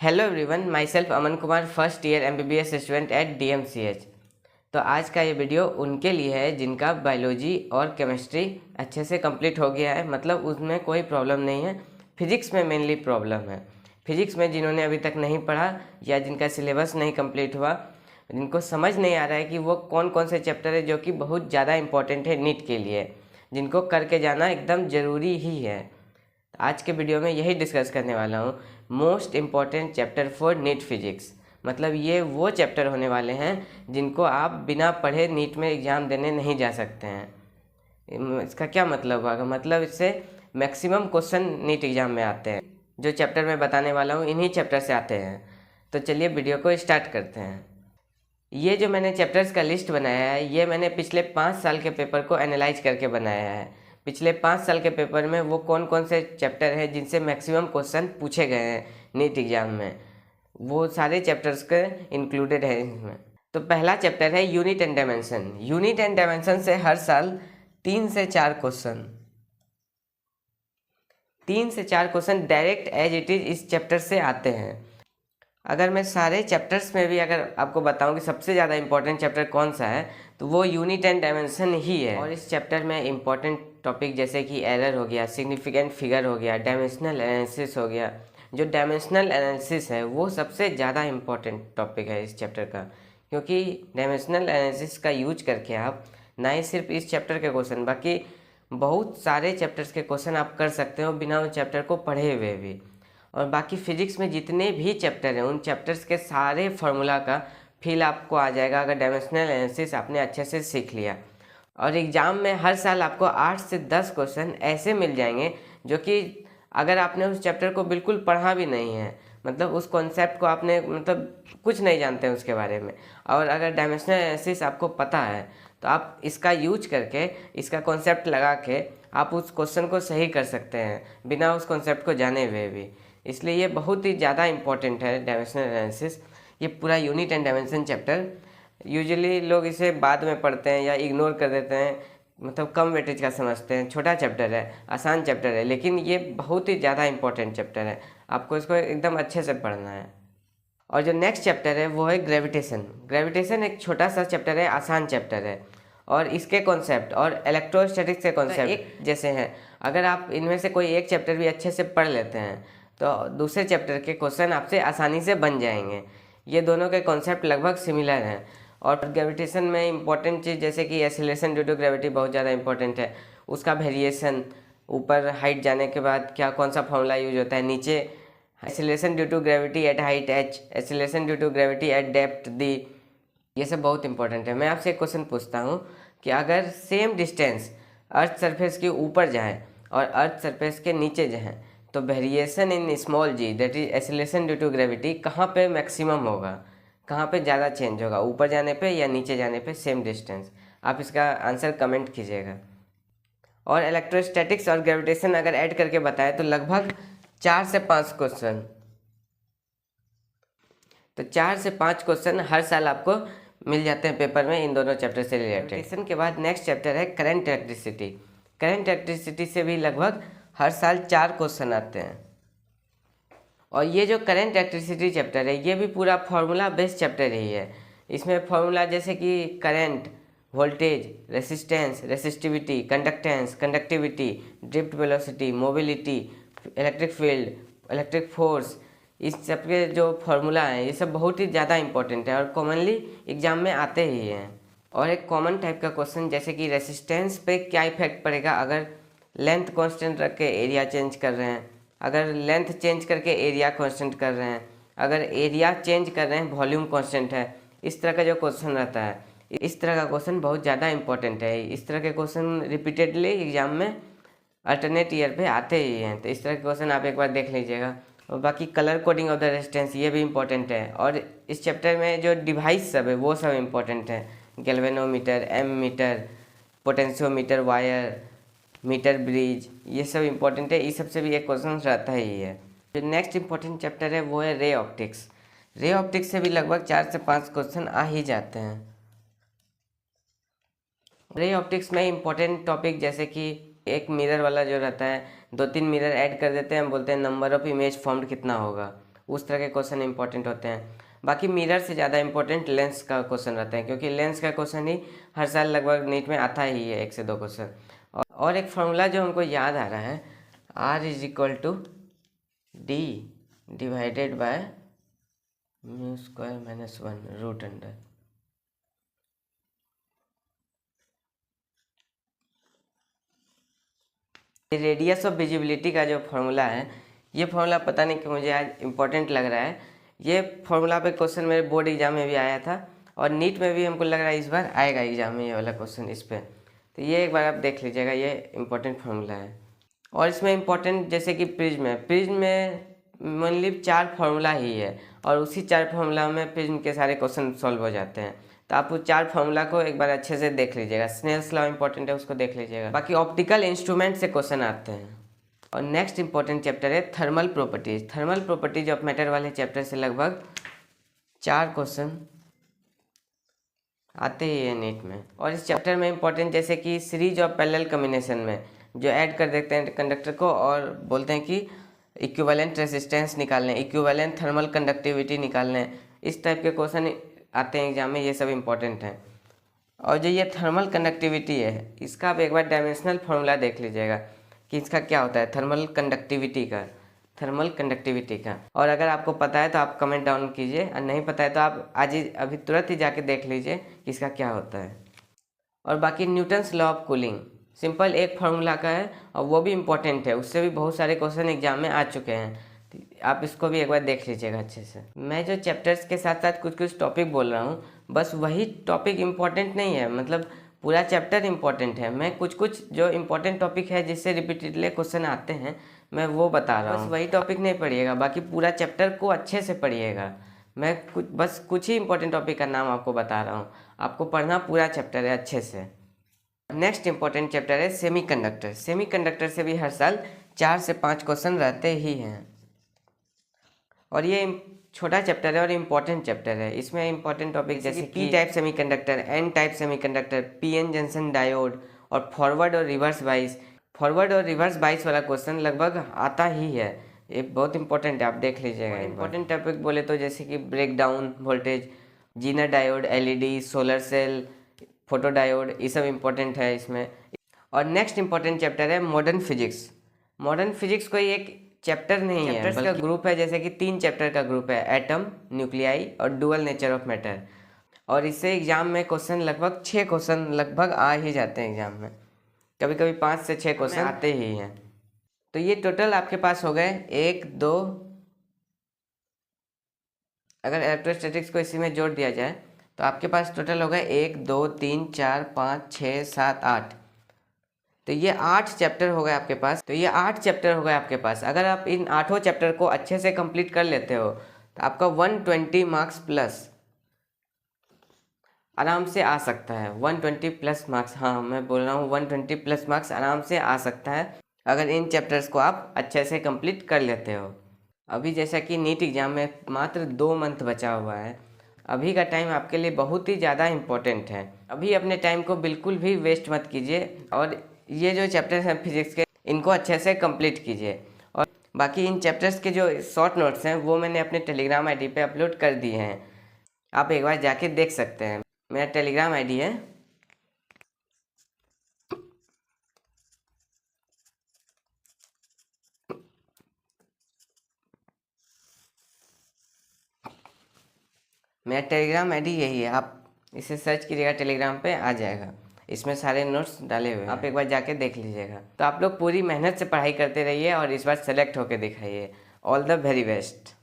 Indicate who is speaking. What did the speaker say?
Speaker 1: Hello everyone, my self Aman Kumar, first year MBBS student at DMCH. तो आज का ये वीडियो उनके लिए है जिनका बायोलॉजी और केमिस्ट्री अच्छे से कंप्लीट हो गया है, मतलब उसमें कोई प्रॉब्लम नहीं है। फिजिक्स में मेनली प्रॉब्लम है। फिजिक्स में जिन्होंने अभी तक नहीं पढ़ा या जिनका सिलेबस नहीं कंप्लीट हुआ, जिनको समझ नहीं आ रहा है कि वो कौन कौन से चैप्टर है जो कि बहुत ज़्यादा इंपॉर्टेंट है नीट के लिए, जिनको करके जाना एकदम ज़रूरी ही है। आज के वीडियो में यही डिस्कस करने वाला हूँ, most important chapter for NEET physics. मतलब ये वो चैप्टर होने वाले हैं जिनको आप बिना पढ़े नीट में एग्ज़ाम देने नहीं जा सकते हैं। इसका क्या मतलब होगा? मतलब इससे मैक्सिमम क्वेश्चन नीट एग्ज़ाम में आते हैं। जो चैप्टर मैं बताने वाला हूँ इन्हीं चैप्टर से आते हैं। तो चलिए वीडियो को स्टार्ट करते हैं। ये जो मैंने चैप्टर्स का लिस्ट बनाया है, ये मैंने पिछले 5 साल के पेपर को एनालाइज करके बनाया है। पिछले 5 साल के पेपर में वो कौन कौन से चैप्टर हैं जिनसे मैक्सिमम क्वेश्चन पूछे गए हैं नीट एग्जाम में, वो सारे चैप्टर्स के इंक्लूडेड है इसमें। तो पहला चैप्टर है unit and dimension. Unit and dimension से हर साल 3 से 4 क्वेश्चन 3 से 4 question direct as it is इस चैप्टर से आते हैं। अगर मैं सारे चैप्टर्स में भी अगर आपको बताऊं कि सबसे ज़्यादा इंपॉर्टेंट चैप्टर कौन सा है, तो वो यूनिट एंड डायमेंशन ही है। और इस चैप्टर में इंपॉर्टेंट टॉपिक जैसे कि एरर हो गया, सिग्निफिकेंट फिगर हो गया, डायमेंशनल एनालिसिस हो गया। जो डायमेंशनल एनालिसिस है वो सबसे ज़्यादा इंपॉर्टेंट टॉपिक है इस चैप्टर का, क्योंकि डायमेंशनल एनालिसिस का यूज करके आप ना ही सिर्फ इस चैप्टर के क्वेश्चन, बाकी बहुत सारे चैप्टर्स के क्वेश्चन आप कर सकते हो बिना उस चैप्टर को पढ़े हुए भी। और बाकी फिजिक्स में जितने भी चैप्टर हैं उन चैप्टर्स के सारे फार्मूला का फील आपको आ जाएगा अगर डायमेंशनल एनालिसिस आपने अच्छे से सीख लिया। और एग्ज़ाम में हर साल आपको 8 से 10 क्वेश्चन ऐसे मिल जाएंगे जो कि अगर आपने उस चैप्टर को बिल्कुल पढ़ा भी नहीं है, मतलब उस कॉन्सेप्ट को आपने मतलब कुछ नहीं जानते हैं उसके बारे में, और अगर डायमेंशनल एनालिसिस आपको पता है तो आप इसका यूज करके, इसका कॉन्सेप्ट लगा के आप उस क्वेश्चन को सही कर सकते हैं बिना उस कॉन्सेप्ट को जाने हुए भी। इसलिए ये बहुत ही ज़्यादा इंपॉर्टेंट है डायमेंशनल एनालिसिस। ये पूरा unit and dimension chapter usually लोग इसे बाद में पढ़ते हैं या इग्नोर कर देते हैं, मतलब कम वेटेज का समझते हैं। छोटा चैप्टर है, आसान चैप्टर है, लेकिन ये बहुत ही ज़्यादा इंपॉर्टेंट चैप्टर है। आपको इसको एकदम अच्छे से पढ़ना है। और जो नेक्स्ट चैप्टर है वो है ग्रेविटेशन। ग्रेविटेशन एक छोटा सा चैप्टर है, आसान चैप्टर है, और इसके कॉन्सेप्ट और इलेक्ट्रोस्टैटिक्स के कॉन्सेप्ट एक जैसे हैं। अगर आप इनमें से कोई एक चैप्टर भी अच्छे से पढ़ लेते हैं तो दूसरे चैप्टर के क्वेश्चन आपसे आसानी से बन जाएंगे। ये दोनों के कॉन्सेप्ट लगभग सिमिलर हैं। और ग्रेविटेशन में इंपॉर्टेंट चीज़ जैसे कि एक्सीलरेशन ड्यू टू ग्रेविटी बहुत ज़्यादा इंपॉर्टेंट है। उसका वेरिएशन, ऊपर हाइट जाने के बाद क्या कौन सा फॉर्मूला यूज होता है, नीचे acceleration due to gravity at height h, acceleration due to gravity at depth d, ये सब बहुत इंपॉर्टेंट है। मैं आपसे एक क्वेश्चन पूछता हूँ कि अगर सेम डिस्टेंस अर्थ सरफेस के ऊपर जाए और अर्थ सरफेस के नीचे जाए तो variation in small g, that is acceleration due to gravity, कहाँ पे मैक्सिमम होगा, कहाँ पे ज़्यादा चेंज होगा, ऊपर जाने पे या नीचे जाने पे सेम डिस्टेंस? आप इसका आंसर कमेंट कीजिएगा। और इलेक्ट्रोस्टैटिक्स और ग्रेविटेशन अगर ऐड करके बताए तो लगभग 4 से 5 क्वेश्चन, तो 4 से 5 क्वेश्चन हर साल आपको मिल जाते हैं पेपर में इन दोनों चैप्टर से रिलेटेड। ग्रेविटेशन के बाद नेक्स्ट चैप्टर है करंट इलेक्ट्रिसिटी। करंट इलेक्ट्रिसिटी से भी लगभग हर साल 4 क्वेश्चन आते हैं। और ये जो करंट इलेक्ट्रिसिटी चैप्टर है ये भी पूरा फार्मूला बेस्ड चैप्टर ही है। इसमें फार्मूला जैसे कि current, voltage, resistance, resistivity, conductance, conductivity, drift velocity, mobility, electric field, electric force, इस सब के जो फार्मूला हैं ये सब बहुत ही ज़्यादा इंपॉर्टेंट है और कॉमनली एग्जाम में आते ही हैं। और एक कॉमन टाइप का क्वेश्चन जैसे कि रेसिस्टेंस पे क्या इफेक्ट पड़ेगा अगर लेंथ कांस्टेंट रख के एरिया चेंज कर रहे हैं, अगर लेंथ चेंज करके एरिया कांस्टेंट कर रहे हैं, अगर एरिया चेंज कर रहे हैं वॉल्यूम कांस्टेंट है, इस तरह का जो क्वेश्चन रहता है, इस तरह का क्वेश्चन बहुत ज़्यादा इंपॉर्टेंट है। इस तरह के क्वेश्चन रिपीटेडली एग्जाम में अल्टरनेट ईयर पे आते ही हैं, तो इस तरह के क्वेश्चन आप एक बार देख लीजिएगा। और बाकी colour coding of the resistance ये भी इंपॉर्टेंट है। और इस चैप्टर में जो डिवाइस सब है वो सब इंपॉर्टेंट है, galvanometer, ammeter, potentiometer, wire, metre bridge, ये सब इंपॉर्टेंट है। इस सब से भी एक क्वेश्चन रहता ही है। जो नेक्स्ट इंपॉर्टेंट चैप्टर है वो है रे ऑप्टिक्स। रे ऑप्टिक्स से भी लगभग 4 से 5 क्वेश्चन आ ही जाते हैं। रे ऑप्टिक्स में इंपॉर्टेंट टॉपिक जैसे कि एक मिरर वाला जो रहता है, 2-3 मिरर ऐड कर देते हैं, हम बोलते हैं नंबर ऑफ इमेज फॉर्म्ड कितना होगा, उस तरह के क्वेश्चन इंपॉर्टेंट होते हैं। बाकी मिरर से ज़्यादा इंपॉर्टेंट लेंस का क्वेश्चन रहता है, क्योंकि लेंस का क्वेश्चन ही हर साल लगभग नीट में आता ही है 1 से 2 क्वेश्चन। और एक फॉर्मूला जो हमको याद आ रहा है, R = D/(μ²-1)√अंडर। रेडियस ऑफ विजिबिलिटी का जो फॉर्मूला है, ये फॉर्मूला पता नहीं कि मुझे आज इम्पोर्टेंट लग रहा है। ये फॉर्मूला पे क्वेश्चन मेरे बोर्ड एग्जाम में भी आया था और नीट में भी हमको लग रहा है इस बार आएगा एग्जाम में ये वाला क्वेश्चन इस पर। तो ये एक बार आप देख लीजिएगा, ये इम्पोर्टेंट फॉर्मूला है। और इसमें इम्पोर्टेंट जैसे कि प्रिज्म में मेनली 4 फार्मूला ही है और उसी 4 फार्मूला में प्रिज्म के सारे क्वेश्चन सॉल्व हो जाते हैं। तो आप उस 4 फार्मूला को एक बार अच्छे से देख लीजिएगा। स्नेल्स लॉ इंपॉर्टेंट है, उसको देख लीजिएगा। बाकी ऑप्टिकल इंस्ट्रूमेंट से क्वेश्चन आते हैं। और नेक्स्ट इंपॉर्टेंट चैप्टर है thermal properties. Thermal properties of matter वाले चैप्टर से लगभग 4 क्वेश्चन आते ही है नीट में। और इस चैप्टर में इंपॉर्टेंट जैसे कि सीरीज ऑफ पैरेलल कॉम्बिनेशन में जो ऐड कर देते हैं कंडक्टर को और बोलते हैं कि इक्विवेलेंट रेजिस्टेंस निकालने, इक्विवेलेंट थर्मल कंडक्टिविटी निकालने, इस टाइप के क्वेश्चन आते हैं एग्जाम में। ये सब इंपॉर्टेंट हैं। और जो ये थर्मल कंडक्टिविटी है, इसका आप एक बार डायमेंशनल फार्मूला देख लीजिएगा कि इसका क्या होता है, थर्मल कंडक्टिविटी का। और अगर आपको पता है तो आप कमेंट डाउन कीजिए, और नहीं पता है तो आप आज ही अभी तुरंत ही जाके देख लीजिए कि इसका क्या होता है। और बाकी Newton's law of cooling simple एक फार्मूला का है और वो भी इम्पोर्टेंट है, उससे भी बहुत सारे क्वेश्चन एग्जाम में आ चुके हैं। आप इसको भी एक बार देख लीजिएगा अच्छे से। मैं जो चैप्टर्स के साथ साथ कुछ टॉपिक बोल रहा हूँ, बस वही टॉपिक इम्पोर्टेंट नहीं है, मतलब पूरा चैप्टर इम्पोर्टेंट है। मैं कुछ जो इम्पोर्टेंट टॉपिक है जिससे रिपीटेडली क्वेश्चन आते हैं मैं वो बता रहा हूँ। बस वही टॉपिक नहीं पढ़िएगा, बाकी पूरा चैप्टर को अच्छे से पढ़िएगा। मैं कुछ ही इंपॉर्टेंट टॉपिक का नाम आपको बता रहा हूँ, आपको पढ़ना पूरा चैप्टर है अच्छे से। नेक्स्ट इंपॉर्टेंट चैप्टर है सेमीकंडक्टर। सेमीकंडक्टर से भी हर साल 4 से 5 क्वेश्चन रहते ही हैं। और ये छोटा चैप्टर है और इम्पॉर्टेंट चैप्टर है। इसमें इंपॉर्टेंट टॉपिक जैसे P type semiconductor, N type semiconductor, PN junction diode और फॉरवर्ड और रिवर्स बाइस वाला क्वेश्चन लगभग आता ही है। ये बहुत इंपॉर्टेंट है, आप देख लीजिएगा। इंपॉर्टेंट टॉपिक बोले तो जैसे कि breakdown voltage, Zener diode, LED, solar cell, photodiode, ये सब इंपॉर्टेंट है इसमें। और नेक्स्ट इंपॉर्टेंट चैप्टर है मॉडर्न फिजिक्स। मॉडर्न फिजिक्स कोई एक चैप्टर नहीं है, बल्कि ग्रुप है, जैसे कि 3 चैप्टर का ग्रुप है, एटम, न्यूक्लियाई और डुअल नेचर ऑफ मैटर। और इससे एग्जाम में क्वेश्चन लगभग 6 क्वेश्चन लगभग आ ही जाते हैं एग्जाम में, कभी कभी 5 से 6 क्वेश्चन आते ही हैं। तो ये टोटल आपके पास हो गए 1 2, अगर इलेक्ट्रोस्टैटिक्स को इसी में जोड़ दिया जाए तो आपके पास टोटल हो गए 1 2 3 4 5 6 7 8। तो ये 8 चैप्टर हो गए आपके पास। अगर आप इन 8 चैप्टर को अच्छे से कंप्लीट कर लेते हो तो आपका 120 मार्क्स प्लस आराम से आ सकता है। 120 प्लस मार्क्स, हाँ मैं बोल रहा हूँ 120 प्लस मार्क्स आराम से आ सकता है अगर इन चैप्टर्स को आप अच्छे से कंप्लीट कर लेते हो। अभी जैसा कि नीट एग्ज़ाम में मात्र 2 मंथ बचा हुआ है, अभी का टाइम आपके लिए बहुत ही ज़्यादा इम्पोर्टेंट है। अभी अपने टाइम को बिल्कुल भी वेस्ट मत कीजिए और ये जो चैप्टर्स हैं फिजिक्स के, इनको अच्छे से कंप्लीट कीजिए। और बाकी इन चैप्टर्स के जो शॉर्ट नोट्स हैं वो मैंने अपने टेलीग्राम आईडी पे अपलोड कर दिए हैं, आप एक बार जाके देख सकते हैं। मेरा टेलीग्राम आईडी है यही है, आप इसे सर्च कीजिएगा टेलीग्राम पे आ जाएगा, इसमें सारे नोट्स डाले हुए हैं, आप एक बार जाके देख लीजिएगा। तो आप लोग पूरी मेहनत से पढ़ाई करते रहिए और इस बार सेलेक्ट होकर दिखाइए। All the very best.